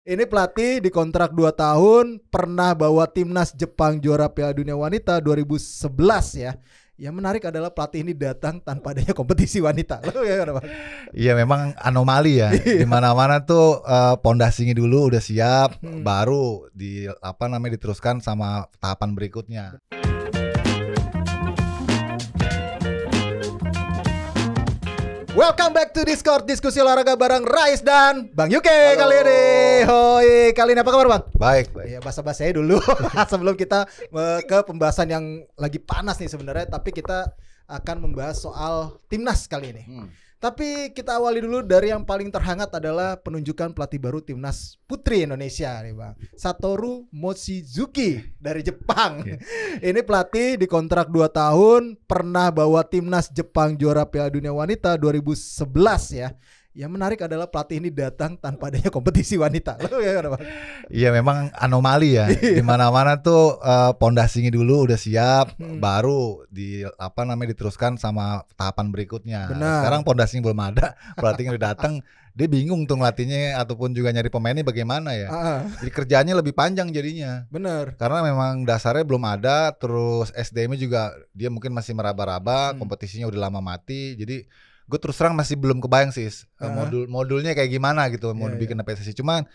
Ini pelatih dikontrak 2 tahun, pernah bawa timnas Jepang juara Piala Dunia Wanita 2011 ya. Yang menarik adalah pelatih ini datang tanpa adanya kompetisi wanita. Lo gimana, Bang? Iya memang anomali ya. Di mana-mana tuh pondasinya dulu udah siap, baru diteruskan sama tahapan berikutnya. Welcome back to Discord, diskusi olahraga bareng Rais dan Bang Yuke. Kali ini. Hoi, kali ini apa kabar, Bang? Baik. Ya, basa-basanya dulu sebelum kita ke pembahasan yang lagi panas nih sebenarnya, tapi kita akan membahas soal timnas kali ini. Tapi kita awali dulu dari yang paling terhangat adalah penunjukan pelatih baru timnas putri Indonesia nih, Bang. Satoru Mochizuki dari Jepang. Ini pelatih dikontrak 2 tahun, pernah bawa timnas Jepang juara Piala Dunia Wanita 2011 ya. Yang menarik adalah pelatih ini datang tanpa adanya kompetisi wanita. Lo gimana, Bang? Iya memang anomali ya. Di mana-mana tuh pondasinya dulu udah siap, baru diteruskan sama tahapan berikutnya. Benar. Sekarang pondasinya belum ada, pelatihnya udah datang, dia bingung tuh ngelatihnya ataupun juga nyari pemainnya bagaimana ya. Jadi kerjaannya lebih panjang jadinya. Benar. Karena memang dasarnya belum ada, terus SDM-nya juga dia mungkin masih meraba-raba, kompetisinya udah lama mati. Jadi gue terus terang masih belum kebayang sih modulnya kayak gimana gitu mau dibikin PSSI. Cuman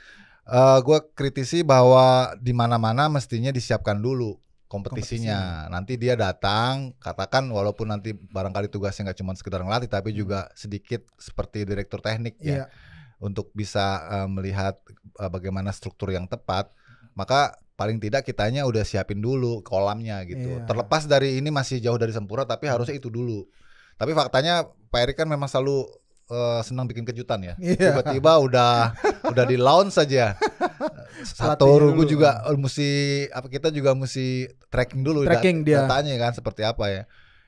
gue kritisi bahwa di mana-mana mestinya disiapkan dulu kompetisinya. Nanti dia datang, katakan walaupun nanti barangkali tugasnya nggak cuma sekedar ngelatih, tapi juga sedikit seperti direktur teknik ya, untuk bisa melihat bagaimana struktur yang tepat. Maka paling tidak kitanya udah siapin dulu kolamnya gitu. Terlepas dari ini masih jauh dari sempurna, tapi harusnya itu dulu. Tapi faktanya Pak Erik kan memang selalu senang bikin kejutan ya. Tiba-tiba udah di launch saja. Satoru gue juga kita juga mesti tracking dulu datanya kan seperti apa ya.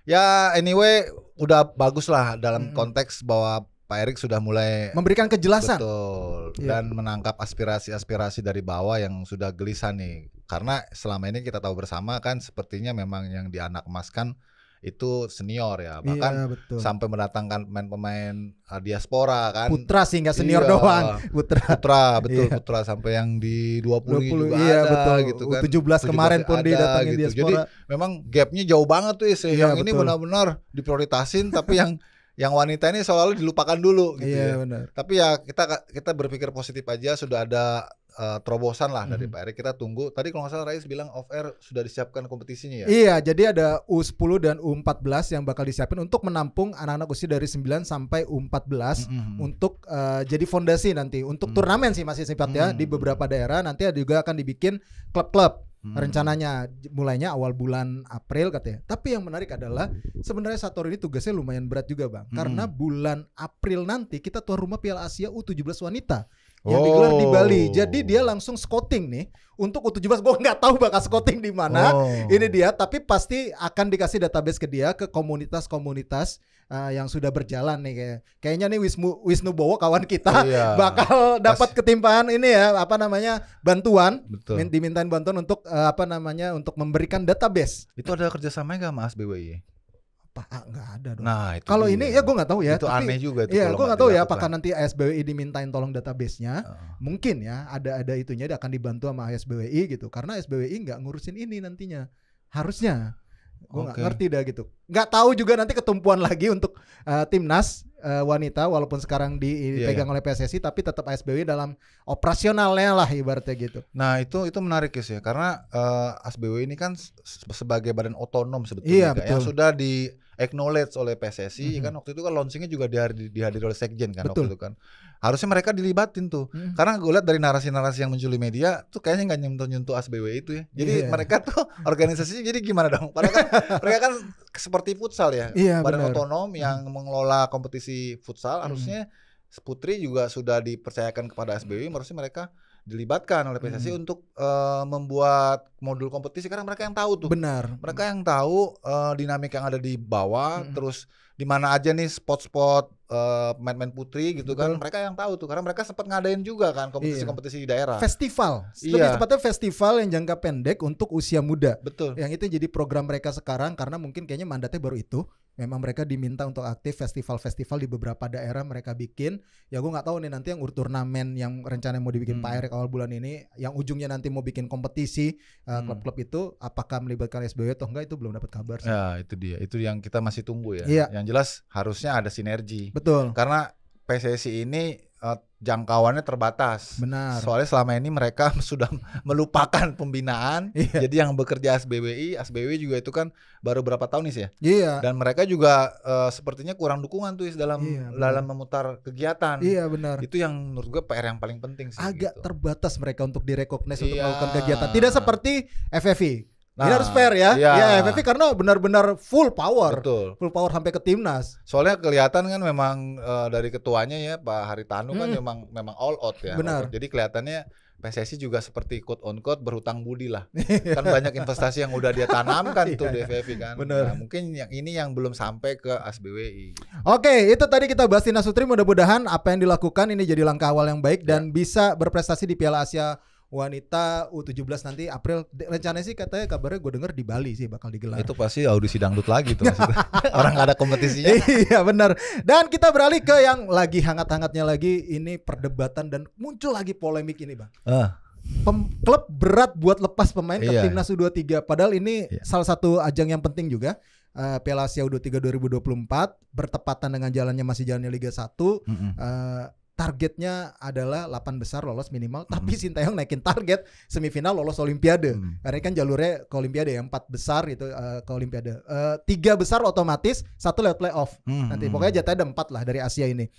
Ya anyway udah bagus lah dalam konteks bahwa Pak Erik sudah mulai memberikan kejelasan. Betul. Dan menangkap aspirasi-aspirasi dari bawah yang sudah gelisah nih. Karena selama ini kita tahu bersama kan sepertinya memang yang dianak emaskan itu senior ya, bahkan sampai mendatangkan pemain-pemain diaspora kan, putra sih nggak senior doang, putra putra sampai yang di 20 juga ada gitu kan, 17 kemarin pun didatangin gitu. diaspora. Jadi memang gapnya jauh banget tuh yang ini benar-benar diprioritasin tapi yang wanita ini selalu dilupakan dulu gitu ya. Benar. Tapi ya kita berpikir positif aja, sudah ada terobosan lah dari Pak Erik. Kita tunggu. Tadi kalau nggak salah Rais bilang off air sudah disiapkan kompetisinya ya. Iya, jadi ada U10 dan U14 yang bakal disiapin untuk menampung anak-anak usia dari 9 sampai U14 untuk jadi fondasi nanti untuk turnamen sih masih sifatnya di beberapa daerah. Nanti juga akan dibikin klub-klub. Rencananya mulainya awal bulan April katanya. Tapi yang menarik adalah sebenarnya Satoru ini tugasnya lumayan berat juga, Bang. Karena bulan April nanti kita tuan rumah Piala Asia U17 wanita yang digelar di Bali. Jadi dia langsung scouting nih untuk U17. Gue nggak tahu bakal scouting di mana. Ini dia, tapi pasti akan dikasih database ke dia, ke komunitas-komunitas yang sudah berjalan nih kayaknya nih Wisnu Bowo kawan kita bakal dapat ketimpahan ini ya bantuan. Dimintain bantuan untuk untuk memberikan database. Itu ada kerjasamanya nggak sama SBWI? Nggak ada dong. Nah, kalau ini ya gue nggak tahu ya. Itu aneh juga. Iya, gue nggak tahu ya apakah nanti ASBWI dimintain tolong database-nya. Mungkin ya ada itunya, dia akan dibantu sama ASBWI gitu. Karena ASBWI nggak ngurusin ini nantinya. Harusnya. Gue nggak ngerti dah gitu. Nggak tahu juga nanti ketumpuan lagi untuk timnas wanita walaupun sekarang dipegang oleh PSSI, tapi tetap ASBWI dalam operasionalnya lah ibaratnya gitu. Nah itu menarik ya karena ASBWI ini kan sebagai badan otonom sebetulnya yang sudah di acknowledge oleh PSSI kan. Waktu itu kan launchingnya juga dihadiri oleh Sekjen kan. Waktu itu kan harusnya mereka dilibatin tuh karena gue lihat dari narasi-narasi yang muncul di media tuh kayaknya nggak nyentuh ASBWI itu ya. Jadi mereka tuh organisasinya jadi gimana dong? Padahal mereka kan seperti futsal ya, badan otonom yang mengelola kompetisi futsal. Harusnya putri juga sudah dipercayakan kepada ASBWI, harusnya mereka dilibatkan oleh PSSI untuk membuat modul kompetisi karena mereka yang tahu tuh. Benar. Mereka yang tahu dinamika yang ada di bawah, terus di mana aja nih spot-spot pemain-pemain putri gitu kan. Mereka yang tahu tuh karena mereka sempat ngadain juga kan kompetisi-kompetisi di daerah. Festival. Lebih tepatnya festival yang jangka pendek untuk usia muda. Betul. Yang itu jadi program mereka sekarang karena mungkin kayaknya mandatnya baru itu. memang mereka diminta untuk aktif festival-festival di beberapa daerah mereka bikin. Ya gue nggak tahu nih nanti yang turnamen yang rencana mau dibikin Pak Erick awal bulan ini, yang ujungnya nanti mau bikin kompetisi klub-klub itu, apakah melibatkan SBW atau enggak, itu belum dapat kabar sih. Ya itu dia, itu yang kita masih tunggu ya. Iya. Yang jelas harusnya ada sinergi. Betul. Karena PSSI ini jangkauannya terbatas. Benar. Soalnya selama ini mereka sudah melupakan pembinaan. Iya. Jadi yang bekerja SBWI juga itu kan baru berapa tahun nih sih ya. Iya. Dan mereka juga sepertinya kurang dukungan tuh dalam Iya, dalam memutar kegiatan. Iya benar. Itu yang menurut gue PR yang paling penting sih. Agak gitu. terbatas mereka untuk direkognize untuk Iya. melakukan kegiatan. Tidak seperti FFV. Ini Nah, harus fair ya. iya. Ya FFV karena benar-benar full power. Betul. Full power sampai ke timnas. Soalnya kelihatan kan memang dari ketuanya ya Pak Haritanu kan memang all out ya. Benar. Jadi kelihatannya PSSI juga seperti quote on quote berhutang budi lah. Kan banyak investasi yang udah dia tanamkan tuh di FFV kan. Benar. Nah, mungkin yang ini yang belum sampai ke SBWI. Oke, itu tadi kita bahas Tina Sutri. Mudah-mudahan apa yang dilakukan ini jadi langkah awal yang baik dan bisa berprestasi di Piala Asia Wanita U17 nanti April. Rencananya sih katanya kabarnya gue denger di Bali sih bakal digelar. Itu pasti audisi dangdut lagi tuh maksudnya. Orang gak ada kompetisinya. Iya benar. Dan kita beralih ke yang lagi hangat-hangatnya lagi, ini perdebatan dan muncul lagi polemik ini Bang. Klub berat buat lepas pemain ke timnas U23. Padahal ini salah satu ajang yang penting juga. Piala Asia U23 2024 bertepatan dengan masih jalannya Liga 1. Targetnya adalah 8 besar lolos minimal, tapi Sintayong naikin target semifinal lolos Olimpiade. Karena kan jalurnya ke Olimpiade ya, 4 besar itu ke Olimpiade. 3 besar otomatis, 1 lewat playoff. Nanti pokoknya jatahnya ada 4 lah dari Asia ini.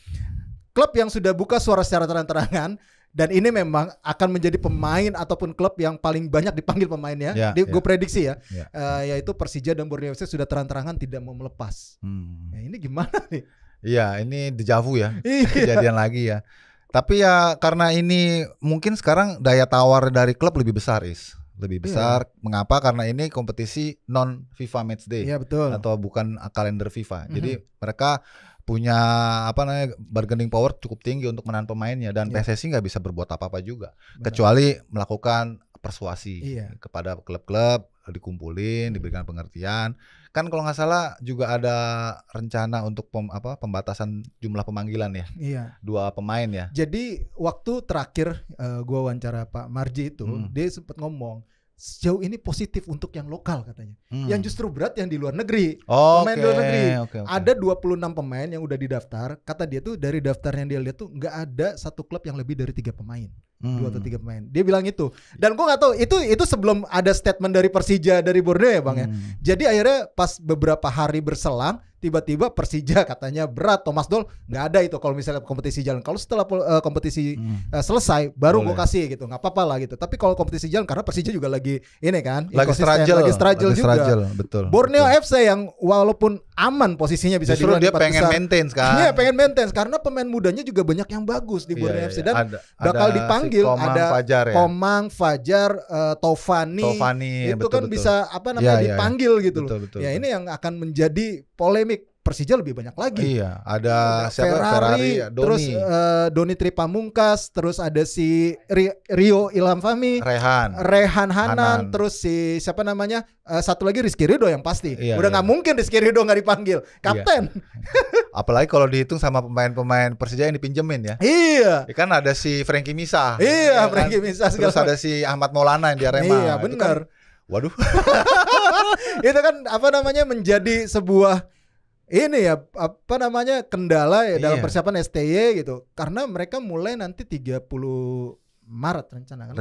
Klub yang sudah buka suara secara terang-terangan, dan ini memang akan menjadi pemain ataupun klub yang paling banyak dipanggil pemainnya. Gue prediksi ya, yaitu Persija dan Borneo FC sudah terang-terangan tidak mau melepas. Ya, ini gimana nih? Iya, ini deja vu ya, kejadian lagi ya. Tapi ya karena ini mungkin sekarang daya tawar dari klub lebih besar, lebih besar. Mengapa? Karena ini kompetisi non FIFA Matchday, betul. Atau bukan kalender FIFA. Jadi mereka punya bargaining power cukup tinggi untuk menahan pemainnya, dan PSSI nggak bisa berbuat apa-apa juga, kecuali melakukan persuasi kepada klub-klub, dikumpulin, diberikan pengertian. Kan kalau nggak salah juga ada rencana untuk pembatasan jumlah pemanggilan ya. 2 pemain ya. Jadi waktu terakhir gue wawancara Pak Marji itu, dia sempat ngomong sejauh ini positif untuk yang lokal katanya. Yang justru berat yang di luar negeri. Pemain di luar negeri. Ada 26 pemain yang udah didaftar. Kata dia tuh dari daftar yang dia lihat tuh nggak ada satu klub yang lebih dari 3 pemain. 2 atau 3 pemain. Dia bilang itu. Dan gue nggak tahu itu sebelum ada statement dari Persija dari Borneo ya Bang ya. Jadi akhirnya pas beberapa hari berselang, tiba-tiba Persija katanya berat, Thomas Doll nggak ada itu kalau misalnya kompetisi jalan. Kalau setelah kompetisi selesai baru gue kasih gitu, nggak apa-apa lah gitu. Tapi kalau kompetisi jalan, karena Persija juga lagi ini kan lagi struggle juga. Betul. Borneo FC yang walaupun aman posisinya bisa justru dia pengen maintain kan. Iya, pengen maintain karena pemain mudanya juga banyak yang bagus di Borneo FC dan bakal dipanggil si Komang, ada Fajar, ya? Komang, Fajar, Tovani itu betul, kan betul. bisa dipanggil gitu betul, loh. betul, ya betul. ini yang akan menjadi polemik. Persija lebih banyak lagi. Iya, ada siapa? Ferrari, Doni. Terus Doni Tripamungkas, terus ada si Rio Ilham Fahmi, Rehan Hanan, terus si siapa namanya? Satu lagi Rizky Ridho yang pasti. Udah nggak mungkin Rizky Ridho nggak dipanggil kapten. Apalagi kalau dihitung sama pemain-pemain Persija yang dipinjemin ya. Iya. Kan ada si Frankie Misah. Iya, Frankie Misah. Terus ada si Ahmad Maulana yang di Arema. Iya, benar. Waduh. Itu kan menjadi sebuah ini ya kendala ya dalam persiapan STY gitu. Karena mereka mulai nanti 30 Maret rencana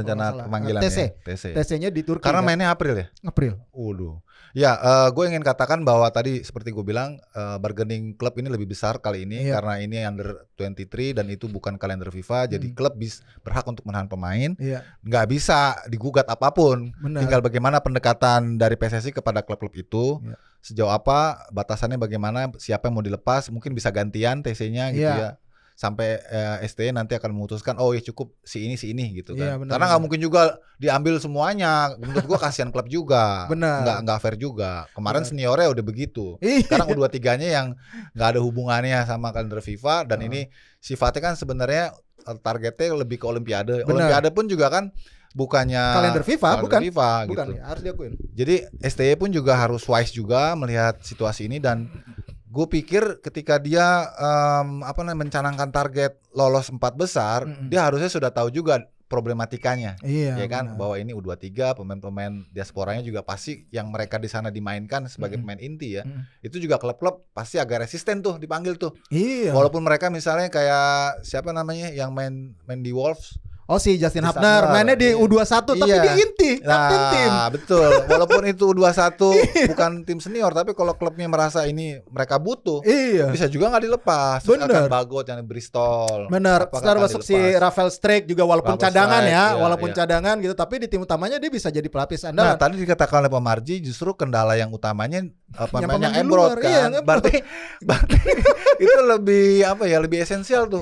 pemanggilan TC-nya di Turki. Karena mainnya April ya? April. Waduh. Ya, gue ingin katakan bahwa tadi seperti gue bilang bargaining klub ini lebih besar kali ini karena ini under 23 dan itu bukan kalender FIFA. Jadi klub berhak untuk menahan pemain. Nggak bisa digugat apapun. Tinggal bagaimana pendekatan dari PSSI kepada klub-klub itu. Sejauh apa batasannya, bagaimana, siapa yang mau dilepas, mungkin bisa gantian TC-nya gitu ya. Sampai STY nanti akan memutuskan cukup si ini gitu kan. Karena nggak mungkin juga diambil semuanya. Menurut gua kasihan klub juga. Nggak fair juga. Kemarin seniornya udah begitu. Sekarang U23-nya yang nggak ada hubungannya sama kalender FIFA dan ini sifatnya kan sebenarnya targetnya lebih ke Olimpiade. Olimpiade pun juga kan bukannya kalender FIFA, bukan gitu. Ya, harus diakuin. Jadi STY pun juga harus wise juga melihat situasi ini dan Gue pikir ketika dia mencanangkan target lolos 4 besar, dia harusnya sudah tahu juga problematikanya, ya kan, bahwa ini U23 pemain-pemain diasporanya juga pasti yang mereka di sana dimainkan sebagai pemain inti ya, itu juga klub-klub pasti agak resisten tuh dipanggil tuh, walaupun mereka misalnya kayak siapa namanya yang main di Wolves. Oh si Justin Hubner mainnya di U21 tapi dia inti kapten tim. Betul. Walaupun itu U21 bukan tim senior, tapi kalau klubnya merasa ini mereka butuh, bisa juga nggak dilepas. Akan Bagot yang di Bristol. Bener. Setelah masuk si Rafael Strijk juga walaupun cadangan cadangan gitu, tapi di tim utamanya dia bisa jadi pelapis andalan. Nah tadi dikatakan oleh Pak Marji justru kendala yang utamanya pemain yang Embrot kan. Berarti itu lebih lebih esensial tuh.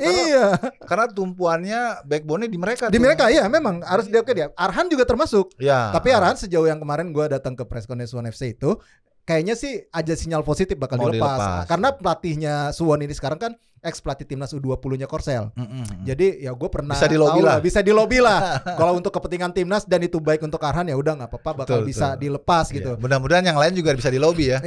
Karena tumpuannya backbone-nya di mereka. Di mereka ya memang harus dia. Arhan juga termasuk. Tapi Arhan sejauh yang kemarin gue datang ke press conference Suwon FC itu kayaknya sih ada sinyal positif bakal dilepas. Karena pelatihnya Suwon ini sekarang kan ex pelatih timnas U20-nya Korsel. Jadi ya gue pernah bisa di lobby lah. Kalau untuk kepentingan timnas dan itu baik untuk Arhan ya udah nggak apa-apa bakal bisa dilepas gitu. Mudah-mudahan yang lain juga bisa di lobby ya.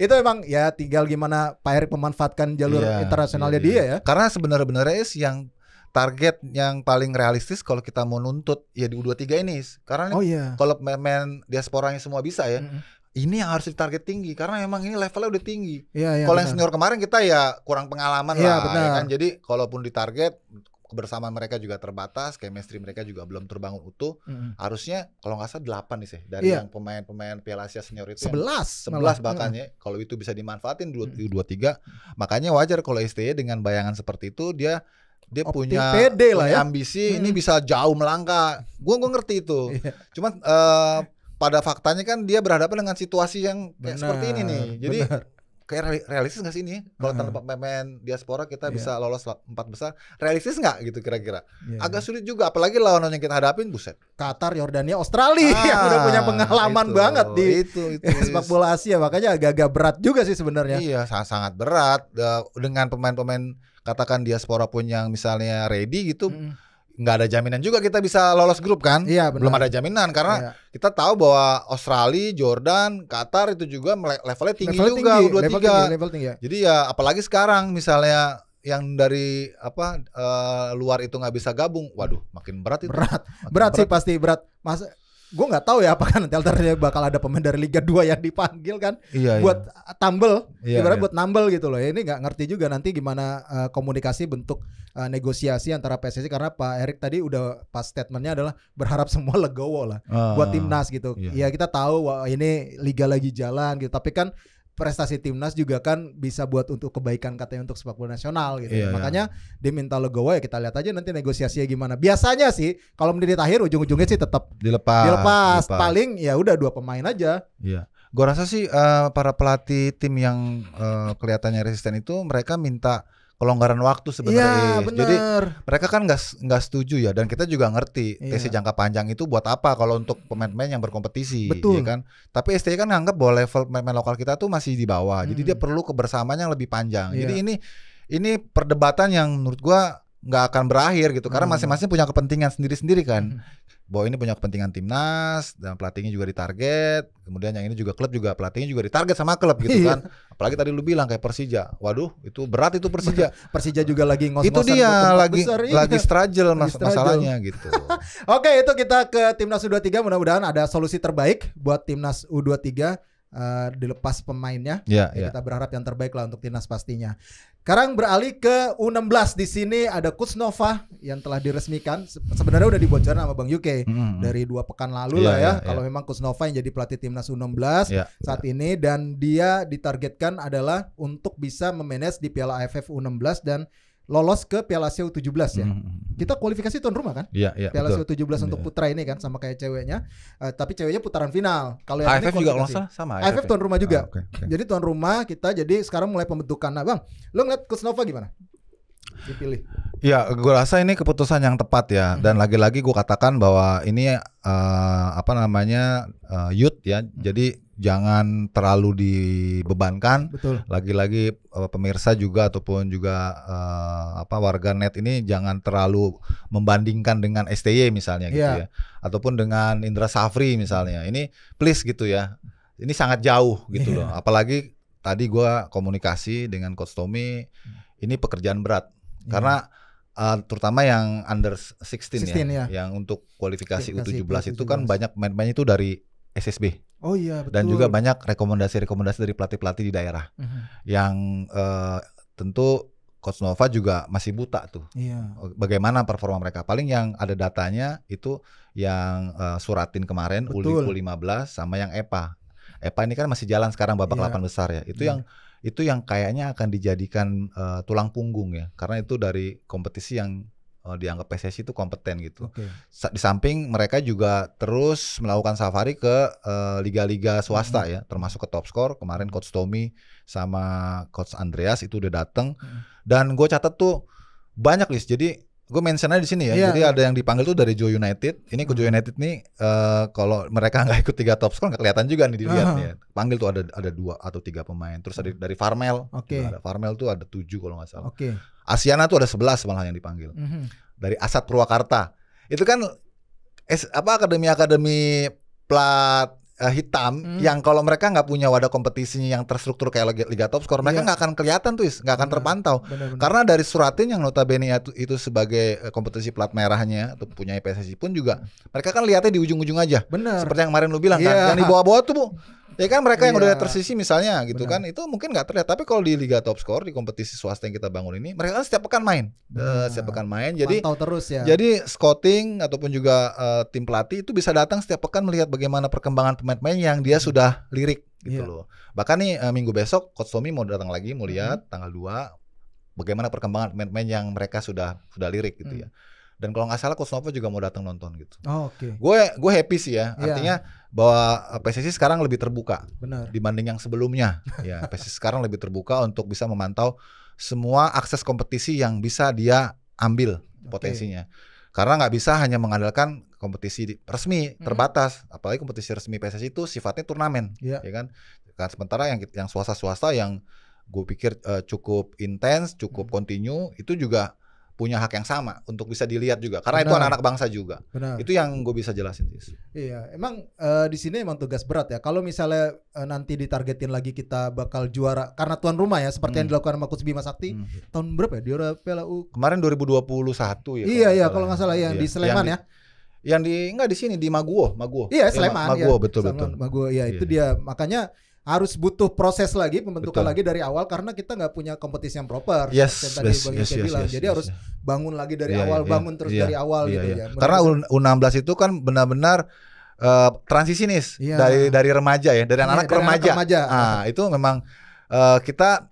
Itu emang ya tinggal gimana Pak Erik memanfaatkan jalur internasionalnya dia ya. Karena sebenarnya yang target yang paling realistis kalau kita mau nuntut ya di U23 ini. Karena kalau pemain diasporanya semua bisa ya. Ini yang harus ditarget tinggi karena memang ini levelnya udah tinggi. Kalau yang senior kemarin kita ya kurang pengalaman lah ya kan. Jadi kalaupun ditarget kebersamaan mereka juga terbatas, chemistry mereka juga belum terbangun utuh. Harusnya kalau nggak salah 8 nih sih dari yang pemain-pemain Piala Asia senior itu 11 bahkan ya. Kalau itu bisa dimanfaatin U23, makanya wajar kalau STY dengan bayangan seperti itu dia punya pede lah ya. Ambisi ini bisa jauh melangkah. Gue ngerti itu. Cuman pada faktanya kan dia berhadapan dengan situasi yang kayak seperti ini nih. Jadi kayak realistis nggak sih ini? Kalau tanpa pemain diaspora kita bisa lolos 4 besar. Realistis nggak gitu kira-kira? Agak sulit juga. Apalagi lawan yang kita hadapin, buset. Qatar, Yordania, Australia yang udah punya pengalaman banget di sepak bola Asia. Makanya agak-agak berat juga sih sebenarnya. Iya, sangat berat. Dengan pemain-pemain katakan diaspora pun yang misalnya ready gitu, nggak ada jaminan juga kita bisa lolos grup kan? Belum ada jaminan karena kita tahu bahwa Australia, Jordan, Qatar itu juga levelnya tinggi juga U23. Level tinggi. Jadi ya apalagi sekarang misalnya yang dari luar itu nggak bisa gabung, waduh makin berat itu. Berat sih pasti berat. Gue nggak tahu ya apakah nanti alternatifnya bakal ada pemain dari Liga 2 yang dipanggil kan buat tumble, ibaratnya buat nambel gitu loh. Ini nggak ngerti juga nanti gimana komunikasi bentuk negosiasi antara PSSI karena Pak Erik tadi udah pas statementnya adalah berharap semua legowo lah buat timnas gitu. Ya kita tahu wah ini liga lagi jalan gitu, tapi kan prestasi timnas juga kan bisa buat untuk kebaikan katanya untuk sepak bola nasional gitu. Makanya dia minta legowo ya kita lihat aja nanti negosiasinya gimana. Biasanya sih kalau menit akhir ujung-ujungnya sih tetap dilepas. Paling ya udah 2 pemain aja. Iya. Gue rasa sih para pelatih tim yang kelihatannya resisten itu mereka minta kelonggaran waktu sebenarnya. Jadi mereka kan nggak setuju ya, dan kita juga ngerti TC jangka panjang itu buat apa kalau untuk pemain-pemain yang berkompetisi, ya kan. Tapi STY kan nganggap bahwa level pemain lokal kita tuh masih di bawah, jadi dia perlu kebersamaan yang lebih panjang. Jadi ini perdebatan yang menurut gua nggak akan berakhir gitu, karena masing-masing punya kepentingan sendiri-sendiri kan. Bahwa ini punya kepentingan timnas dan pelatihnya juga ditarget, kemudian yang ini juga klub juga pelatihnya juga ditarget sama klub gitu kan. Apalagi tadi lu bilang kayak Persija, waduh itu berat itu Persija. Persija juga lagi ngos-ngosan. Itu dia lagi struggle masalahnya gitu. Oke, itu kita ke timnas U23, mudah-mudahan ada solusi terbaik buat timnas U23. Dilepas pemainnya, kita berharap yang terbaik lah untuk timnas pastinya. Sekarang beralih ke U16. Di sini ada Coach Nova yang telah diresmikan. Sebenarnya udah dibocorin sama Bang UK dari 2 pekan lalu lah ya. Kalau memang Coach Nova yang jadi pelatih timnas U16 saat ini, dan dia ditargetkan adalah untuk bisa memanage di Piala AFF U16 dan lolos ke Piala Asia U17 ya. Kita kualifikasi tuan rumah kan? Piala Asia U17 untuk putra ini kan sama kayak ceweknya. Tapi ceweknya putaran final. Kalau yang AFF ini juga lolos sama. AFF tuan rumah juga. Jadi tuan rumah kita, jadi sekarang mulai pembentukan. Nah, Bang, lo ngeliat Coach Nova gimana? Dipilih. Ya, gue rasa ini keputusan yang tepat ya. Dan lagi-lagi gue katakan bahwa ini youth ya. Jadi jangan terlalu dibebankan. Betul. Lagi-lagi pemirsa juga ataupun juga warga net ini jangan terlalu membandingkan dengan STY misalnya gitu ya. Ataupun dengan Indra Safri misalnya. Ini please gitu ya. Ini sangat jauh gitu loh. Apalagi tadi gua komunikasi dengan Coach Tommy, ini pekerjaan berat. Karena terutama yang under 16 ya, yang untuk kualifikasi U17 itu kan banyak pemain-pemain itu dari SSB. Oh iya, betul. Dan juga banyak rekomendasi-rekomendasi dari pelatih-pelatih di daerah. Yang tentu Coach Nova juga masih buta tuh. Bagaimana performa mereka? Paling yang ada datanya itu yang Suratin kemarin, U15 sama yang EPA. EPA ini kan masih jalan sekarang babak 8 besar ya. Itu yang kayaknya akan dijadikan tulang punggung ya. Karena itu dari kompetisi yang dianggap PSSI itu kompeten gitu. Di samping mereka juga terus melakukan safari ke liga-liga swasta ya, termasuk ke Top Score. Kemarin Coach Tommy sama Coach Andreas itu udah dateng. Dan gue catat tuh banyak list. Jadi gue mentionnya di sini ya. Jadi ada yang dipanggil tuh dari Joe United. Ini ke Joe United nih kalau mereka nggak ikut 3 Top Score nggak kelihatan juga nih dilihat nih. Panggil tuh ada 2 atau 3 pemain. Terus ada dari Farmel. Ada Farmel tuh ada 7 kalau nggak salah. Asiana tuh ada 11 malah yang dipanggil. Dari Asat Purwakarta. Itu kan akademi plat hitam yang kalau mereka nggak punya wadah kompetisinya yang terstruktur kayak Liga Top Score, mereka nggak akan kelihatan tuh, nggak akan terpantau. Karena dari Suratin yang notabene itu sebagai kompetisi plat merahnya atau punya PSSI pun juga mereka kan lihatnya di ujung-ujung aja. Seperti yang kemarin lu bilang kan, yang di bawah-bawah tuh Bu. Ya kan mereka yang udah tersisi misalnya gitu kan, itu mungkin nggak terlihat. Tapi kalau di Liga Top Score, di kompetisi swasta yang kita bangun ini, mereka kan setiap pekan main, jadi pantau terus ya. Jadi scouting ataupun juga tim pelatih itu bisa datang setiap pekan melihat bagaimana perkembangan pemain-pemain yang dia sudah lirik gitu loh. Bahkan nih minggu besok Coach Tommy mau datang lagi, mau lihat tanggal 2 bagaimana perkembangan pemain-pemain yang mereka sudah lirik gitu ya. Dan kalau nggak salah Coach Nova juga mau datang nonton gitu. Gue happy sih ya. Artinya bahwa PSSI sekarang lebih terbuka dibanding yang sebelumnya. Ya, PSSI sekarang lebih terbuka untuk bisa memantau semua akses kompetisi yang bisa dia ambil potensinya. Karena nggak bisa hanya mengandalkan kompetisi resmi terbatas. Apalagi kompetisi resmi PSSI itu sifatnya turnamen, ya kan. Sementara yang swasta-swasta yang gue pikir cukup intens, cukup kontinu, itu juga punya hak yang sama untuk bisa dilihat juga karena itu anak-anak bangsa juga. Itu yang gue bisa jelasin sih. Iya, emang di sini emang tugas berat ya. Kalau misalnya nanti ditargetin lagi kita bakal juara karena tuan rumah ya, seperti yang dilakukan sama Coach Bima Sakti tahun berapa ya? Juara Piala U kemarin 2021 ya. Iya, kalau nggak salah yang di Sleman ya. Yang di sini di Maguwo. Iya, Sleman. Maguwo betul. Maguwo ya, itu dia. Makanya harus butuh proses lagi, pembentukan lagi dari awal karena kita nggak punya kompetisi yang proper. Jadi harus bangun lagi dari awal, bangun terus dari awal gitu ya. Karena U16 itu kan benar-benar transisi nih dari remaja ya, dari anak-anak remaja. Itu memang kita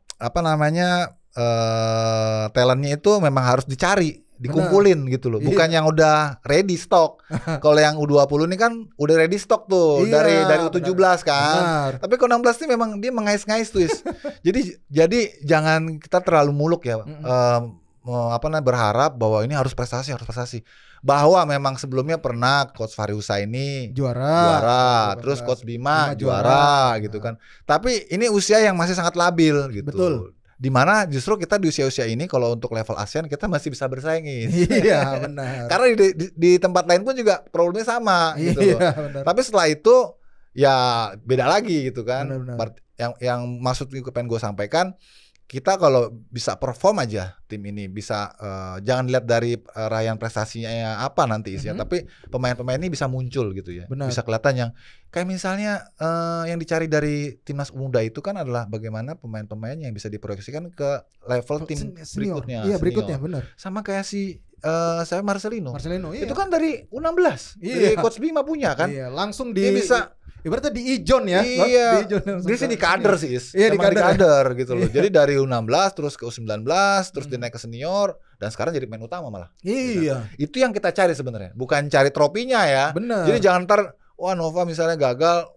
talentnya itu memang harus dicari, dikumpulin gitu loh. Bukan yang udah ready stock. Kalau yang U20 ini kan udah ready stock tuh dari U17 kan. Tapi kalau 16 ini memang dia mengais-ngais tuh. Jadi jangan kita terlalu muluk ya. Berharap bahwa ini harus prestasi. Bahwa memang sebelumnya pernah Coach Fahri Husaini juara, terus Coach Bima juara gitu kan. Tapi ini usia yang masih sangat labil gitu. Betul. Dimana justru kita di usia-usia ini kalau untuk level ASEAN kita masih bisa bersaing. Iya benar. Karena di tempat lain pun juga problemnya sama gitu loh. Tapi setelah itu ya beda lagi gitu kan. Benar. Yang maksud pengen gue sampaikan, kita kalau bisa perform aja tim ini bisa jangan lihat dari raihan prestasinya apa nanti isinya, tapi pemain-pemain ini bisa muncul gitu ya. Bisa kelihatan yang kayak misalnya yang dicari dari timnas muda itu kan adalah bagaimana pemain-pemain yang bisa diproyeksikan ke level tim berikutnya. Iya, berikutnya benar. Sama kayak saya Marcelino iya. Itu kan dari U16. Dari Coach Bima punya kan. Iya, langsung dia bisa ibaratnya di ijon ya. Iya. Dia sih di kader sih. Iya, di kader gitu loh. Jadi dari U16 terus ke U19 terus dia naik ke senior dan sekarang jadi pemain utama malah. Iya. Itu yang kita cari sebenarnya. Bukan cari tropinya ya. Bener. Jadi jangan Nova misalnya gagal,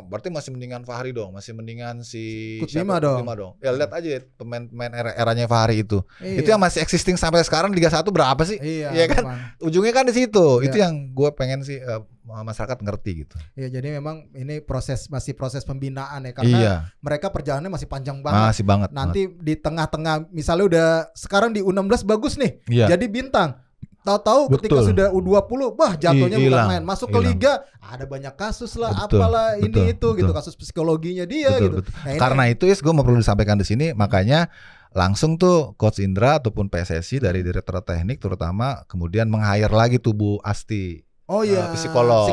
berarti masih mendingan Fahri dong, masih mendingan si Coach Bima dong. Ya lihat aja pemain eranya Fahri itu. Itu yang masih existing sampai sekarang Liga 1 berapa sih? Iya kan? Memang. Ujungnya kan di situ. Itu yang gue pengen sih masyarakat ngerti gitu. Iya, jadi memang ini masih proses pembinaan ya karena mereka perjalanannya masih panjang banget. Masih banget. Nanti di tengah-tengah misalnya udah sekarang di U16 bagus nih. Jadi bintang. Tahu-tahu ketika Betul. sudah U20, wah jatuhnya bukan Hilang. main. Masuk ke Hilang. liga, ada banyak kasus lah, Betul, apalah betul, ini itu gitu, betul. kasus psikologinya dia Betul, gitu. betul. Nah, ini Karena itu gue mau perlu disampaikan di sini, makanya langsung tuh Coach Indra ataupun PSSI dari Direktur Teknik terutama kemudian meng-hire lagi tuh Bu Asti. oh iya, Psikolog,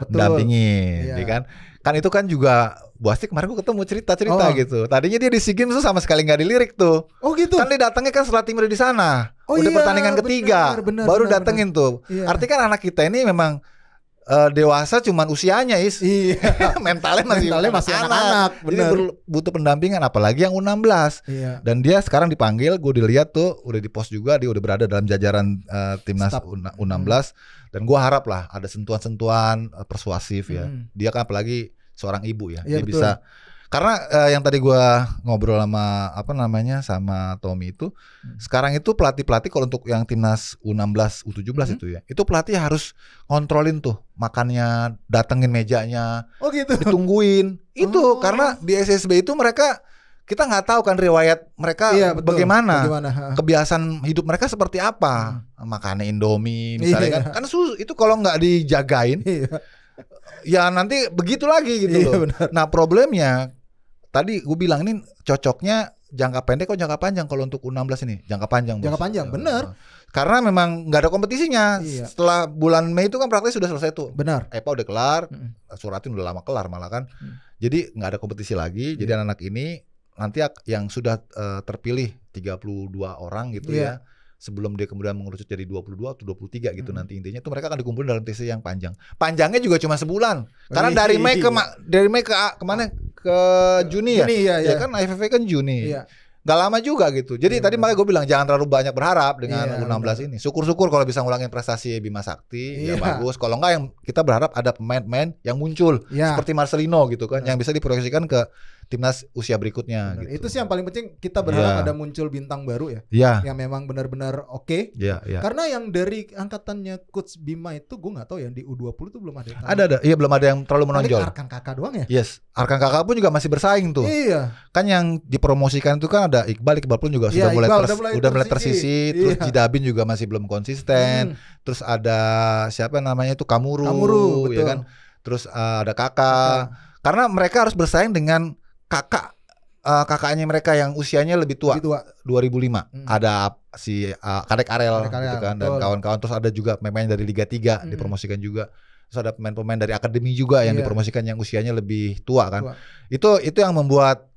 betul. dampingin, Iya. ya kan? Kan itu kan juga Bu Asti kemarin gue ketemu cerita-cerita Oh. gitu. Tadinya dia di SEA Games tuh sama sekali nggak dilirik tuh. Oh gitu. Kan dia datangnya kan setelah tim udah di sana. Oh Udah iya, pertandingan ketiga, benar, baru benar, datengin tuh. Iya. Artinya kan anak kita ini memang dewasa cuman usianya Iya. mentalnya masih anak-anak, Jadi benar. butuh pendampingan apalagi yang U16. Iya. Dan dia sekarang dipanggil, gue dilihat tuh udah di post juga, dia udah berada dalam jajaran timnas Staf. U16 dan gue harap lah ada sentuhan-sentuhan persuasif ya. Dia kan apalagi seorang ibu ya, Iya, dia betul. bisa karena yang tadi gue ngobrol sama sama Tommy itu sekarang itu pelatih-pelatih kalau untuk yang timnas U16 U17 itu ya, itu pelatih harus kontrolin tuh makannya, datengin mejanya, Oh gitu. ditungguin itu Oh. karena di SSB itu mereka kita nggak tahu kan riwayat mereka Iya, betul. bagaimana Ha. kebiasaan hidup mereka seperti apa, makannya Indomie misalnya Iya. kan itu kalau nggak dijagain Iya. ya nanti begitu lagi gitu Iya, loh. benar. Nah problemnya tadi gue bilang ini cocoknya jangka pendek kok jangka panjang kalau untuk U16 ini jangka panjang. Jangka Bos. panjang, benar. Karena memang nggak ada kompetisinya. Iya. Setelah bulan Mei itu kan praktis sudah selesai tuh. Benar. EPA udah kelar, Mm-mm. Suratin udah lama kelar malah kan. Jadi nggak ada kompetisi lagi. Jadi anak-anak ini nanti yang sudah terpilih 32 orang gitu Iya. ya. Sebelum dia kemudian mengerucut jadi 22 atau 23 gitu nanti intinya itu mereka akan dikumpulin dalam TC yang panjang. Panjangnya juga cuma sebulan. Karena dari Mei ke kemana? Ke Juni ya. Juni, iya, Ya iya. kan AFF kan Juni. Iya. Gak lama juga gitu. Jadi Iya, tadi benar. makanya gue bilang jangan terlalu banyak berharap dengan Iya, U16 ini. Syukur-syukur kalau bisa ngulangin prestasi Bima Sakti Iya. ya bagus. Kalau enggak yang kita berharap ada pemain-pemain yang muncul Iya. seperti Marcelino gitu kan yang bisa diproyeksikan ke timnas usia berikutnya Benar. gitu. Itu sih yang paling penting, kita berharap Iya. ada muncul bintang baru ya. Iya. Yang memang benar-benar oke. Iya, iya. Karena yang dari angkatannya Coach Bima itu gue nggak tahu ya, di U20 tuh belum ada yang tahu. Ada. Iya belum ada yang terlalu Paling menonjol. Arkan Kakak doang ya. Yes, Arkan Kakak pun juga masih bersaing tuh. Iya. Kan yang dipromosikan itu kan ada Iqbal pun juga Iya, sudah mulai Iqbal udah mulai tersisi. tersisi. Terus Iya. Jidabin juga masih belum konsisten. Terus ada siapa namanya itu Kamuru, betul. ya kan. Terus ada Kakak. Karena mereka harus bersaing dengan kakaknya mereka yang usianya lebih tua. Lebih tua. 2005. Ada si Kadek Arel Kadek Arel, gitu kan dan betul. kawan-kawan, terus ada juga pemain dari Liga 3 dipromosikan juga. Terus ada pemain-pemain dari akademi juga yang Iya. dipromosikan yang usianya lebih tua kan. Tua. Itu yang membuat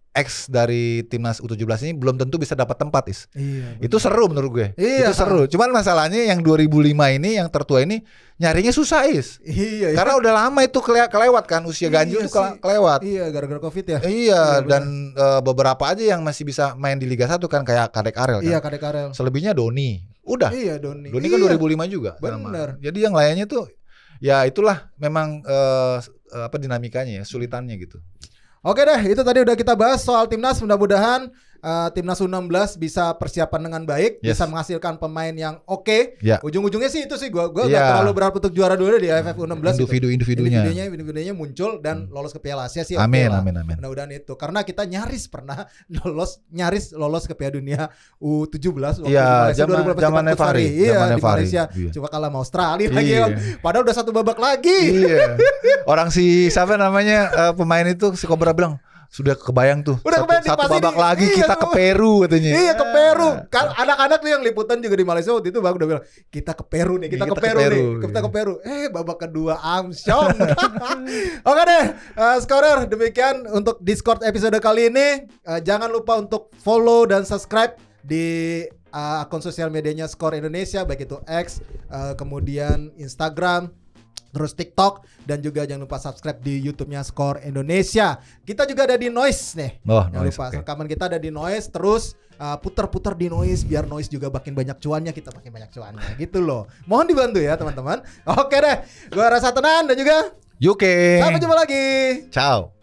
ex dari timnas U17 ini belum tentu bisa dapat tempat, Is. Iya. Itu seru menurut gue. Iya. Itu seru. Cuman masalahnya yang 2005 ini yang tertua ini nyarinya susah, Is. Iya. Karena udah lama itu kelewat kan usia ganjil Iya itu sih. kelewat. Iya, gara-gara Covid ya. Iya, benar. dan beberapa aja yang masih bisa main di Liga 1 kan kayak Kadek Arel kan. Iya, Kadek Arel. Selebihnya Doni. Udah. Iya, Doni. Doni kan Iya. 2005 juga. Bener. Jadi yang lainnya tuh ya itulah memang dinamikanya ya, sulitannya gitu. Oke deh, itu tadi udah kita bahas soal timnas. Mudah-mudahan timnas U16 bisa persiapan dengan baik, Yes. bisa menghasilkan pemain yang oke. Ya. Ujung-ujungnya sih itu sih gua Iya. nggak terlalu berharap untuk juara dulu di AFF U16. Individunya. Individunya muncul dan lolos ke Piala Asia sih. Amin, oke lah. amin, amin. Mudah-mudahan itu, karena kita nyaris pernah lolos ke Piala Dunia U17 waktu Iya, di Malaysia 2018 zaman kita Nevari, Iya, zaman di Nevari. Malaysia. Iya. Coba kalah sama Australia lagi Iya. kan. Padahal udah satu babak lagi. Iya. Orang si siapa namanya pemain itu si Cobra bilang sudah kebayang tuh. Udah kebayang di satu pas babak ini. lagi Iya, kita ke Peru katanya. Iya, ke Peru. Kan anak-anak tuh yang liputan juga di Malaysia waktu itu udah bilang kita ke Peru nih, kita ke Peru nih, kita ke Peru. Babak kedua amsyong. Oke deh, Scorer, demikian untuk Discord episode kali ini. Jangan lupa untuk follow dan subscribe di akun sosial medianya Skor Indonesia, baik itu X, kemudian Instagram, terus TikTok, dan juga jangan lupa subscribe di YouTube-nya Skor Indonesia. Kita juga ada di Noise nih. Oh, Jangan Noise, lupa oke. rekaman kita ada di Noise, terus putar-putar di Noise biar Noise juga makin banyak cuannya, kita makin banyak cuannya gitu loh. Mohon dibantu ya teman-teman. Oke deh, gua Rasa Tenan dan juga Yuke. sampai jumpa lagi. Ciao.